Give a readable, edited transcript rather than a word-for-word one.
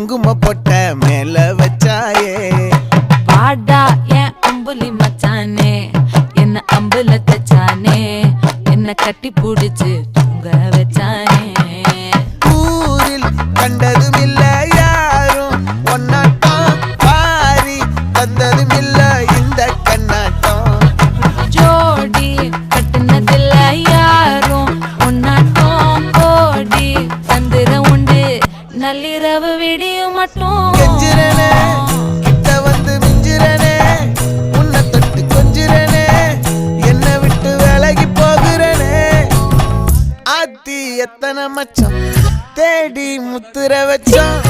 குங்கும பொட்ட மேல வச்சாயே பாடா என் அம்புலி மச்சானே என்ன அம்புல தச்சானே என்ன கட்டி புடிச்சு தூங்க வச்சானே ஊரில் கண்டதும் இல்ல யாரும் ஒன்னாட்டம் பாரி வந்ததும் இல்ல இந்த கண்ணாட்டம் ஜோடி கட்டுனதில்ல யாரும் ஒன்னாட்டம் கோடி தந்திர உண்டு நள்ளிரவு விடியும் மட்டும் கெஞ்சிரனே கிட்ட வந்து மிஞ்சிரனே உன்னை தொட்டு கொஞ்சிரனே என்ன விட்டு விலகி போகிறனே ஆத்தி எத்தனை மச்சம் தேடி முத்துற வச்சோம்